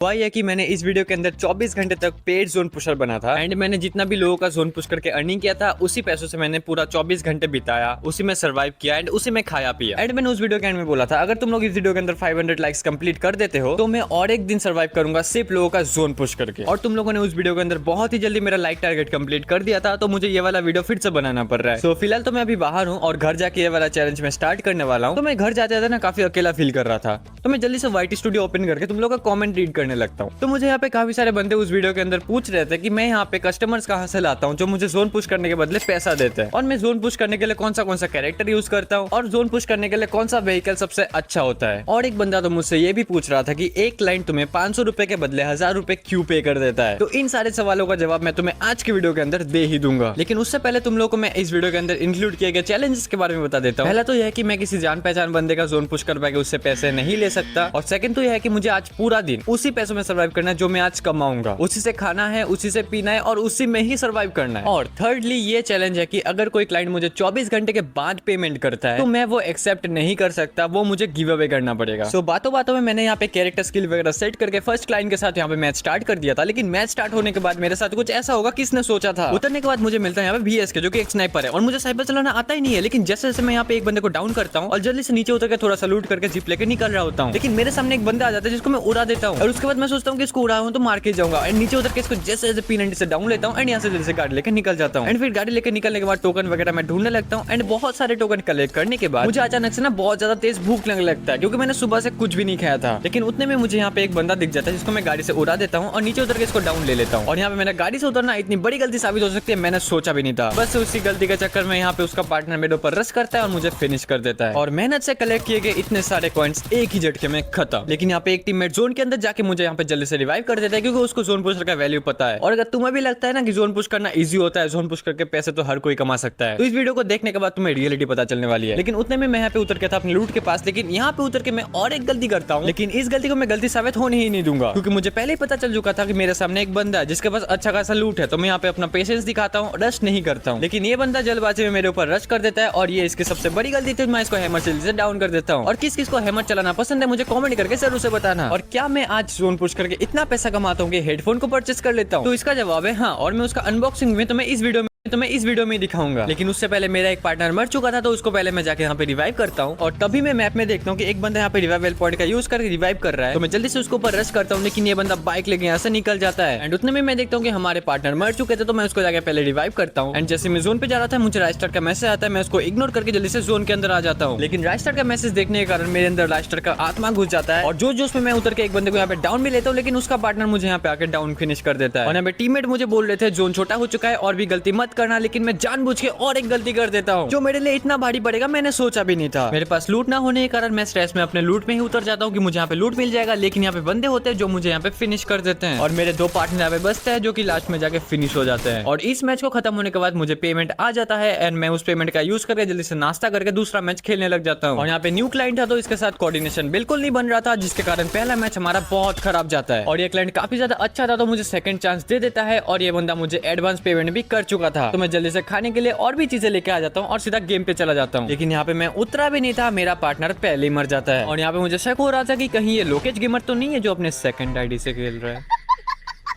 हुआ यह कि मैंने इस वीडियो के अंदर 24 घंटे तक पेड जोन पुशर बना था एंड मैंने जितना भी लोगों का जोन पुश करके अर्निंग किया था उसी पैसों से मैंने पूरा 24 घंटे बिताया, उसी में सर्वाइव किया एंड उसी में खाया पिया। एंड मैंने उस वीडियो के एंड में बोला था अगर तुम लोग इस वीडियो के अंदर 500 लाइक्स कंप्लीट कर देते हो तो मैं और एक दिन सर्वाइव करूंगा सिर्फ लोगों का जोन पुश करके। और तुम लोगों ने उस वीडियो के अंदर बहुत ही जल्दी मेरा लाइक टारगेट कंप्लीट कर दिया था, तो मुझे ये वाला वीडियो फिर से बनाना पड़ रहा है। तो फिलहाल तो मैं अभी बाहर हूँ और घर जाके ये वाला चैलेंज में स्टार्ट करने वाला हूँ। तो मैं घर जाते ना काफी अकेला फील कर रहा था, तो मैं जल्दी से वाईटी स्टूडियो ओपन करके तुम लोग का कमेंट रीड करने लगता हूँ। तो मुझे यहाँ पे काफी सारे बंदे उस वीडियो के अंदर पूछ रहे थे कि मैं यहाँ पे कस्टमर्स कहाँ से लाता हूँ जो मुझे जोन पुश करने के बदले पैसा देते हैं, और मैं जोन पुश करने के लिए कौन सा कैरेक्टर यूज करता हूँ, और जोन पुश करने के लिए कौन सा व्हीकल सबसे अच्छा होता है। और एक बंदा तो मुझसे ये भी पूछ रहा था कि एक क्लाइंट तुम्हें 500 रुपए के बदले 1000 रुपए क्यों पे कर देता है। तो इन सारे सवालों का जवाब मैं तुम्हें आज की वीडियो के अंदर दे ही दूंगा, लेकिन उससे पहले तुम लोगों को मैं इस वीडियो के अंदर इंक्लूड किए गए चैलेंजेस के बारे में बता देता हूँ। पहला तो यह है कि मैं किसी जान पहचान बंदे का जोन पुश करवा के उससे पैसे नहीं ले सकता, और सेकंड तो यह है कि मुझे आज पूरा दिन उसी पैसों में सर्वाइव करना है जो मैं आज कमाऊंगा, उसी से खाना है, उसी से पीना है और उसी में ही सर्वाइव करना है। और थर्डली ये चैलेंज है कि अगर कोई क्लाइंट मुझे 24 घंटे के बाद पेमेंट करता है तो मैं वो एक्सेप्ट नहीं कर सकता, वो मुझे गिव अवे करना पड़ेगा। सो बातों बातों में मैंने यहाँ पे कैरेक्टर स्किल वगैरह सेट करके फर्स्ट क्लाइंट के साथ यहाँ पे मैच स्टार्ट कर दिया था, लेकिन मैच स्टार्ट होने के बाद मेरे साथ कुछ ऐसा होगा किसने सोचा था। उतरने के बाद मुझे मिलता है यहाँ पे VS के, जो कि एक स्नाइपर है, और मुझे साइबर चलाना आता ही नहीं है, लेकिन जैसे जैसे मैं यहाँ पे एक बंदे को डाउन करता हूँ और जल्दी से नीचे उतर के थोड़ा सा लूट करके जीप लेके निकल रहा होता हूँ, लेकिन मेरे सामने एक बंदा आ जाता है जिसको मैं उड़ा देता हूँ, और उसके बाद मैं सोचता हूँ कि इसको उड़ाऊं तो मार के जाऊंगा, एंड नीचे उतर के इसको जैसे जैसे P90 से डाउन लेता हूँ एंड यहाँ से जल्दी से गाड़ी लेकर निकल जाता हूँ। एंड फिर गाड़ी लेकर निकलने के बाद टोकन वगैरह मैं ढूंढने लगता हूँ, एंड बहुत सारे टोकन कलेक्ट करने के बाद मुझे अचानक से ना बहुत ज्यादा तेज भूख लगने लगता है, क्योंकि मैंने सुबह से कुछ भी नहीं खाया था। लेकिन उतने में मुझे यहाँ पे एक बंदा दिख जाता है जिसको मैं गाड़ी से उड़ा देता हूँ और नीचे उतर के इसको डाउन ले लेता हूँ। और यहाँ पे मेरा गाड़ी से उतरना इतनी बड़ी गलती साबित हो सकती है मैंने सोचा भी नहीं था। बस उसी गलती के चक्कर में यहाँ पे उसका पार्टनर मेरे ऊपर रश करता है और मुझे फिनिश कर देता है, और मेहनत से कलेक्ट किए गए इतने सारे कॉइन्स एक ही झटके में खत्म। लेकिन यहाँ पे एक टीममेट जोन के अंदर जाके मुझे यहाँ पे जल्दी से रिवाइव कर देता है, क्योंकि उसको जोन पुशर का वैल्यू पता है। और अगर तुम्हें भी लगता है ना कि जोन पुश करना इजी होता है, जोन पुश करके पैसे तो हर कोई कमा सकता है, तो इस वीडियो को देखने के बाद तुम्हें रियलिटी पता चलने वाली है। लेकिन उतने में मैं यहाँ पे उतर के था अपने लूट के पास, लेकिन यहाँ पे उतर के मैं और एक गलती करता हूँ, लेकिन इस गलती को मैं गलती साबित होने ही नहीं दूंगा, क्योंकि मुझे पहले ही पता चल चुका था कि मेरे सामने एक बंदा है जिसके पास अच्छा खासा लूट है। तो मैं यहाँ पे अपना पेशेंस दिखाता हूँ, रश नहीं करता हूँ, लेकिन ये बंदा जल्दबाजी में मेरे ऊपर रश कर देता है, और ये इसकी सबसे बड़ी गलती थी। मैं इसको हैमर से डाउन कर देता हूँ। और किस किस को हैमर चलाना पसंद है मुझे कमेंट करके जरूर से बताना। और क्या मैं आज जोन पुश करके इतना पैसा कमाता हूँ कि हेडफोन को परचेस कर लेता हूँ? तो इसका जवाब है हाँ, और मैं उसका अनबॉक्सिंग में तुम्हें इस वीडियो में दिखाऊंगा। लेकिन उससे पहले मेरा एक पार्टनर मर चुका था, तो उसको पहले मैं जाके यहाँ पे रिवाइव करता हूँ, और तभी मैं मैप में देखता हूँ कि एक बंदा यहाँ पे रिवाइवल पॉइंट का यूज करके रिवाइव कर रहा है। तो मैं जल्दी से उसके ऊपर रश करता हूँ, लेकिन ये बंदा बाइक लेके यहाँ से निकल जाता है। एंड उतने में मैं देखता हूँ कि हमारे पार्टनर मर चुके थे, तो मैं उसको जाके पहले रिवाइव करता हूँ। एंड जैसे मैं जोन पे जा रहा था मुझे राइस्टर का मैसेज आता है, मैं उसको इग्नोर करके जल्दी से जोन के अंदर आ जाता हूँ। लेकिन राइस्टर का मैसेज देखने के कारण मेरे अंदर राइस्टर का आत्मा घुस जाता है, और जोश में मैं उतर के एक बंदे को यहाँ पे डाउन भी लेता हूँ, लेकिन उसका पार्टनर मुझे यहाँ पे आके डाउन फिनिश कर देता है। और यहाँ पे टीममेट मुझे बोल रहे थे जोन छोटा हो चुका है और भी गलती मत करना, लेकिन मैं जानबूझ के और एक गलती कर देता हूँ जो मेरे लिए इतना भारी पड़ेगा मैंने सोचा भी नहीं था। मेरे पास लूट ना होने के कारण मैं स्ट्रेस में अपने लूट में ही उतर जाता हूँ कि मुझे यहाँ पे लूट मिल जाएगा, लेकिन यहाँ पे बंदे होते हैं जो मुझे यहाँ पे फिनिश कर देते हैं, और मेरे दो पार्टनर यहाँ पे बचते हैं जो कि लास्ट में जाके फिनिश हो जाते हैं। और इस मैच को खत्म होने के बाद मुझे पेमेंट आ जाता है, एंड मैं उस पेमेंट का यूज करके जल्दी से नाश्ता करके दूसरा मैच खेलने लग जाता हूँ। और यहाँ पे न्यू क्लाइंट था, तो इसके साथ कोऑर्डिनेशन बिल्कुल नहीं बन रहा था, जिसके कारण पहला मैच हमारा बहुत खराब जाता है। और ये क्लाइंट काफी ज्यादा अच्छा था, तो मुझे सेकंड चांस दे देता है, और ये बंदा मुझे एडवांस पेमेंट भी कर चुका था। तो मैं जल्दी से खाने के लिए और भी चीजें लेके आ जाता हूँ और सीधा गेम पे चला जाता हूँ। लेकिन यहाँ पे मैं उतरा भी नहीं था, मेरा पार्टनर पहले ही मर जाता है। और यहाँ पे मुझे शक हो रहा था कि कहीं ये लोकेज गेमर तो नहीं है जो अपने सेकंड आईडी से खेल रहा है।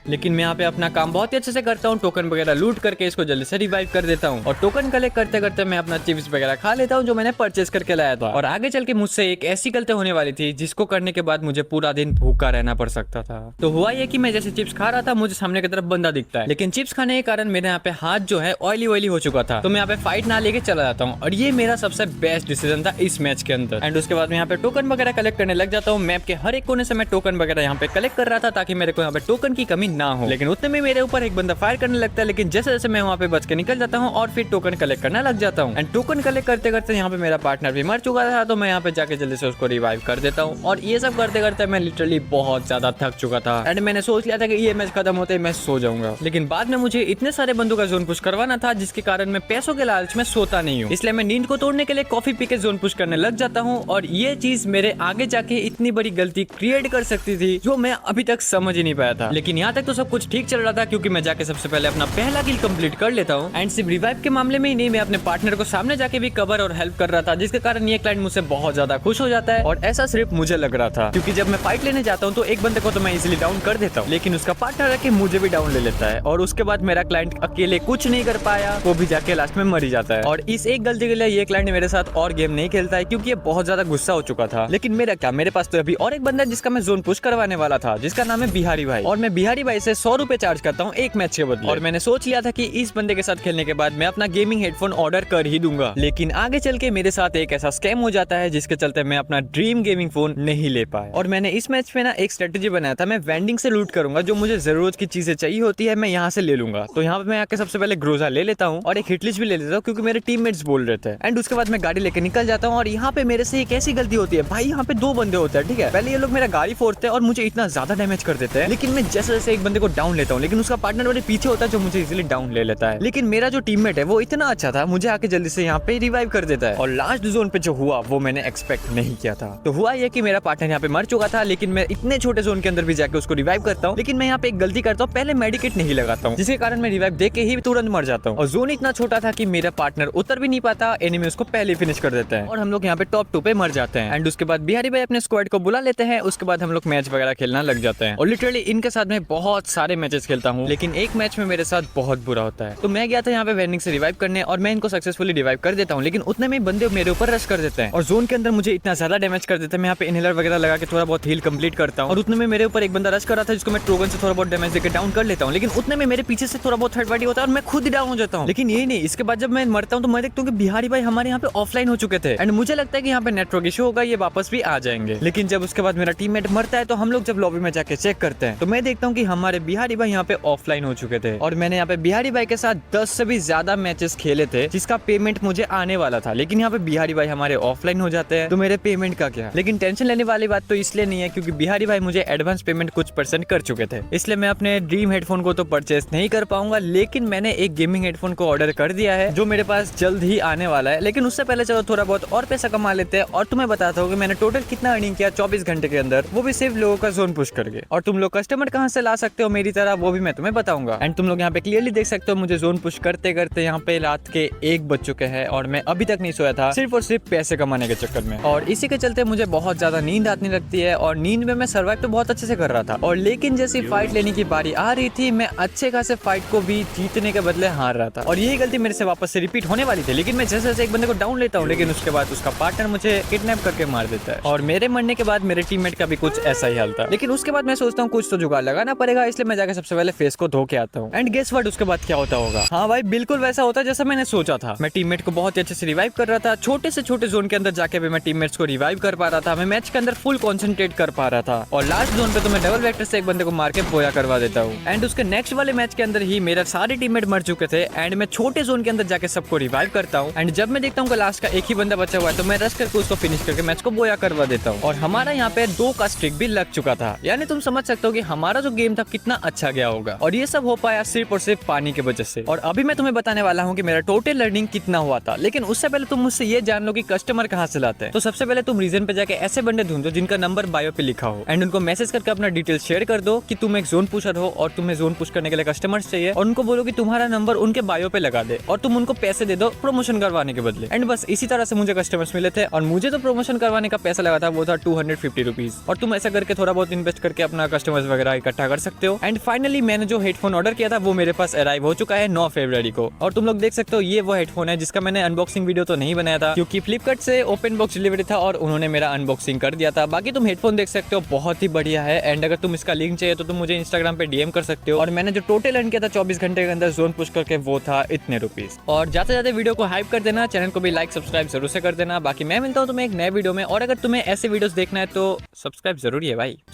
लेकिन मैं यहाँ पे अपना काम बहुत ही अच्छे से करता हूँ, टोकन वगैरह लूट करके इसको जल्दी से रिवाइव कर देता हूँ, और टोकन कलेक्ट करते करते मैं अपना चिप्स वगैरह खा लेता हूँ जो मैंने परचेस करके लाया था। और आगे चल के मुझसे एक ऐसी गलती होने वाली थी जिसको करने के बाद मुझे पूरा दिन भूखा रहना पड़ सकता था। तो हुआ ये कि मैं जैसे चिप्स खा रहा था मुझे सामने की तरफ बंदा दिखता है, लेकिन चिप्स खाने के कारण मेरे यहाँ पे हाथ जो है ऑयली हो चुका था, तो मैं यहाँ पे फाइट ना लेके चला जाता हूँ, और ये मेरा सबसे बेस्ट डिसीजन था इस मैच के अंदर। एंड उसके बाद मैं यहाँ पे टोकन वगैरह कलेक्ट करने लग जाता हूँ। मैप के हर एक कोने से मैं टोकन वगैरह यहाँ पे कलेक्ट कर रहा था ताकि मेरे को यहाँ पे टोकन की कमी ना हो। लेकिन उतने में मेरे ऊपर एक बंदा फायर करने लगता है, लेकिन जैसे जैसे मैं वहाँ पे बच के निकल जाता हूँ और फिर टोकन कलेक्ट करने लग जाता हूँ। एंड टोकन कलेक्ट करते करते यहाँ पे मेरा पार्टनर भी मर चुका था, तो मैं यहाँ पे जाके जल्दी से उसको रिवाइव कर देता हूँ। और ये सब करते करते मैं लिटरली बहुत ज्यादा थक चुका था, एंड मैंने सोच लिया था कि ये मैच खत्म होते ही मैं सो जाऊंगा। लेकिन बाद में मुझे इतने सारे बंदों का जोन पुश करवाना था, जिसके कारण मैं पैसों के लालच में सोता नहीं हूँ, इसलिए मैं नींद को तोड़ने के लिए कॉफी पी के जोन पुश करने लग जाता हूँ। और ये चीज मेरे आगे जाके इतनी बड़ी गलती क्रिएट कर सकती थी जो मैं अभी तक समझ ही नहीं पाया था। लेकिन यहाँ तक तो सब कुछ ठीक चल रहा था क्योंकि मैं जाके सबसे पहले अपना पहला किल कंप्लीट कर लेता हूँ। एंड सिर्फ रिवाइव के मामले में ही नहीं, मैं अपने पार्टनर को सामने जाके भी कवर और हेल्प कर रहा था, जिसके कारण ये क्लाइंट मुझसे बहुत ज्यादा खुश हो जाता है। और ऐसा सिर्फ मुझे लग रहा था क्योंकि जब मैं फाइट लेने जाता हूँ तो एक बंदे को तो मैं इजिली डाउन कर देता हूँ, लेकिन उसका पार्टनर आके मुझे भी डाउन ले लेता है और उसके बाद मेरा क्लाइंट अकेले कुछ नहीं कर पाया, वो भी जाके लास्ट में मर ही जाता है। और इस एक गलती के लिए ये क्लाइंट मेरे साथ और गेम नहीं खेलता है क्योंकि ये बहुत ज्यादा गुस्सा हो चुका था। लेकिन मेरा क्या, मेरे पास तो अभी और एक बंदा है जिसका मैं जोन पुश करवाने वाला था, जिसका नाम है बिहारी भाई। और मैं बिहारी भाई से 100 रुपए चार्ज करता हूँ एक मैच के बदले। और मैंने सोच लिया था कि इस बंदे के साथ खेलने के बाद मैं अपना गेमिंग हेडफोन ऑर्डर कर ही दूंगा, लेकिन आगे चल के मेरे साथ एक ऐसा स्कैम हो जाता है जिसके चलते मैं अपना ड्रीम गेमिंग फोन नहीं ले पाया। और मैंने इस मैच में ना एक स्ट्रेटेजी बनाया था, मैं वेंडिंग से लूट करूंगा, जो मुझे जरूरत की चीजें चाहिए होती है मैं यहाँ से ले लूंगा। तो यहाँ पे मैं आके सबसे पहले ग्रोजा ले लेता हूँ और एक हिटलिस्ट भी ले लेता हूँ क्योंकि मेरे टीममेट्स बोल रहे थे। एंड उसके बाद मैं गाड़ी लेके निकल जाता हूँ और यहाँ पे मेरे से एक ऐसी गलती होती है भाई, यहाँ पे दो बंदे होते हैं, ठीक है। पहले ये लोग मेरा गाड़ी फोड़ते हैं और मुझे इतना ज्यादा डैमेज कर देते हैं, लेकिन मैं जैसे जैसे एक बंदे को डाउन लेता हूँ, लेकिन उसका पार्टनर मेरे पीछे होता है जो मुझे इजीली डाउन ले लेता है। लेकिन मेरा जो टीममेट है वो इतना अच्छा था, मुझे आके जल्दी से यहाँ पे रिवाइव कर देता है। और लास्ट जोन पे जो हुआ वो मैंने एक्सपेक्ट नहीं किया था। तो हुआ ये कि मेरा पार्टनर यहाँ पे मर चुका था, लेकिन मैं इतने छोटे जोन के अंदर भी जाके उसको रिवाइव करता हूँ। लेकिन मैं यहाँ पे एक गलती करता हूँ, पहले मेडिकेट नहीं लगाता हूँ, जिसके कारण मैं रिवाइव देके ही तुरंत मर जाता हूँ। और जोन इतना छोटा था कि मेरा पार्टनर उतर भी नहीं पाता, एनिमी उसको पहले फिनिश कर देता है और हम लोग यहाँ पे टॉप 2 पे मर जाते हैं। एंड उसके बाद बिहारी भाई अपने स्क्वाड को बुला लेते हैं, उसके बाद हम लोग मैच वगैरह खेलना लग जाते हैं। और लिटरली इनके साथ मैं बहुत सारे मैचेस खेलता हूँ, लेकिन एक मैच में मेरे साथ बहुत बुरा होता है। तो मैं गया था यहाँ पे वेंडिंग से रिवाइव करने और मैं इनको सक्सेसफुली रिवाइव कर देता हूँ, लेकिन उतने में बंदे मेरे ऊपर रश कर देते हैं और जोन के अंदर मुझे इतना ज्यादा डैमेज कर देते हैं। मैं यहाँ पे इनहेलर वगैरह लगा के थोड़ा बहुत हील कंप्लीट करता हूँ और उतने में मेरे ऊपर एक बंदा रश कर रहा था जिसको मैं ट्रोगन से थोड़ा बहुत डैमेज देकर डाउन कर लेता हूँ, लेकिन उतने में मेरे पीछे से थोड़ा बहुत थर्ड पार्टी होता है और मैं खुद ही डाउन हो जाता हूँ। लेकिन ये नहीं, इसके बाद जब मैं मरता हूँ तो मैं देखता हूँ कि बिहारी भाई हमारे यहाँ पे ऑफलाइन हो चुके थे एंड मुझे लगता है कि यहाँ पे नेटवर्क इशू होगा, ये वापस भी आ जाएंगे। लेकिन जब उसके बाद मेरा टीममेट मरता है तो हम लोग जब लॉबी में जाके चेक करते हैं तो मैं देखता हूँ कि हमारे बिहारी भाई यहाँ पे ऑफलाइन हो चुके थे। और मैंने यहाँ पे बिहारी भाई के साथ 10 से भी ज्यादा मैचेस खेले थे जिसका पेमेंट मुझे आने वाला था, लेकिन यहाँ पे बिहारी भाई हमारे ऑफलाइन हो जाते हैं तो मेरे पेमेंट का क्या। लेकिन टेंशन लेने वाली बात तो इसलिए नहीं है क्योंकि बिहारी भाई मुझे एडवांस पेमेंट कुछ % कर चुके थे, इसलिए मैं अपने ड्रीम हेडफोन को तो परचेस नहीं कर पाऊंगा। लेकिन मैंने एक गेमिंग हेडफोन को ऑर्डर कर दिया है जो मेरे पास जल्द ही आने वाला है। लेकिन उससे पहले चलो थोड़ा बहुत और पैसा कमा लेते हैं और तुम्हें बताता हूँ कि मैंने टोटल कितना अर्निंग किया 24 घंटे के अंदर, वो भी सिर्फ लोगों का जोन पुश करके। और तुम लोग कस्टमर कहाँ से ला सकते हो मेरी तरह वो भी मैं तुम्हें बताऊंगा। एंड तुम लोग यहाँ पे क्लियरली देख सकते हो मुझे जोन पुश करते करते यहाँ पे रात के 1 बज चुके हैं और मैं अभी तक नहीं सोया था, सिर्फ और सिर्फ पैसे कमाने के चक्कर में। और इसी के चलते मुझे बहुत ज्यादा नींद आने लगती है और नींद में मैं सर्वाइव तो बहुत अच्छे से कर रहा था। और लेकिन जैसी फाइट लेने की बारी आ रही थी मैं अच्छे खासे फाइट को भी जीतने के बदले हार रहा था और यही गलती मेरे से वापस से रिपीट होने वाली थी। लेकिन मैं जैसे जैसे एक बंदे को डाउन लेता हूँ, लेकिन उसके बाद उसका पार्टनर मुझे किडनैप करके मार देता है और मेरे मरने के बाद मेरे टीममेट का भी कुछ ऐसा ही हाल था। लेकिन उसके बाद मैं सोचता हूँ कुछ तो जुगाड़ लगाना पड़ेगा, इसलिए मैं जाकर सबसे पहले फेस को धो के आता हूँ। एंड गेस व्हाट, उसके बाद क्या होता होगा? हाँ भाई बिल्कुल वैसा होता है जैसा मैंने सोचा था। मैं टीममेट को बहुत ही अच्छे से रिवाइव कर रहा था, छोटे से छोटे जोन के अंदर जाके भी मैं टीममेट्स को रिवाइव कर पा रहा था, मैं मैच के अंदर फुल कॉन्सेंट्रेट कर पा रहा था और लास्ट जोन पे तो मैं डबल वेक्टर से एक बंदे को मार के बोया करवा देता हूँ। एंड उसके नेक्स्ट वाले मैच के अंदर ही मेरा सारे टीममेट मर चुके थे एंड मैं छोटे जोन के अंदर जाके सबको रिवाइव करता हूँ। एंड जब मैं देखता हूँ लास्ट का एक ही बंदा बचा हुआ है तो मैं रश करके उसको फिनिश करके मैच को बोया करवा देता हूँ। और हमारा यहाँ पे 2 का स्ट्रिक भी लग चुका था, यानी तुम समझ सकते हो कि हमारा जो गेम था कितना अच्छा गया होगा। और ये सब हो पाया सिर्फ और सिर्फ पानी की वजह से। और अभी मैं तुम्हें बताने वाला हूँ कि मेरा टोटल लर्निंग कितना हुआ था, लेकिन उससे पहले तुम मुझसे ये जान लो कि कस्टमर कहाँ से लाते हैं। तो सबसे पहले तुम रीजन पे जाके ऐसे बंदे ढूंढो जिनका नंबर बायो पे लिखा हो एंड उनको मैसेज करके अपना डिटेल शेयर कर दो कि तुम एक जोन पुशर हो और तुम्हें जोन पुश करने के लिए कस्टमर्स चाहिए, और उनको बोलो कि तुम्हारा नंबर उनके बायो पे लगा दे और तुम उनको पैसे दे दो प्रमोशन करवाने के बदले। एंड बस इसी तरह से मुझे कस्टमर्स मिले थे और मुझे तो प्रमोशन करवाने का पैसा लगा था वो था 250 रुपीज। और तुम ऐसा करके थोड़ा बहुत इन्वेस्ट करके अपना कस्टमर्स वगैरह इकट्ठा कर सकते हो। एंड फाइनली मैंने जो हेडफोन ऑर्डर किया था वो मेरे पास अराइव हो चुका है 9 फरवरी को। और तुम लोग देख सकते हो ये वो हेडफोन है जिसका मैंने अनबॉक्सिंग वीडियो तो नहीं बनाया था क्योंकि फ्लिपकार्ट से ओपन बॉक्स डिलीवरी था और उन्होंने मेरा अनबॉक्सिंग कर दिया था। बाकी तुम हेडफोन देख सकते हो बहुत ही बढ़िया है। एंड अगर तुम इसका लिंक चाहिए तो तुम मुझे इंस्टाग्राम पे डीएम कर सकते हो। और मैंने जो टोटल अर्न किया था 24 घंटे के अंदर जोन पुश करके वो था इतने रुपीज। और जाते जाते वीडियो को हाइप कर देना, चैनल को भी लाइक सब्सक्राइब जरूर से कर देना। बाकी मैं मिलता हूँ तुम्हें एक नए वीडियो में, और अगर तुम्हें ऐसे वीडियोस देखना है तो सब्सक्राइब जरूरी है भाई। चलो।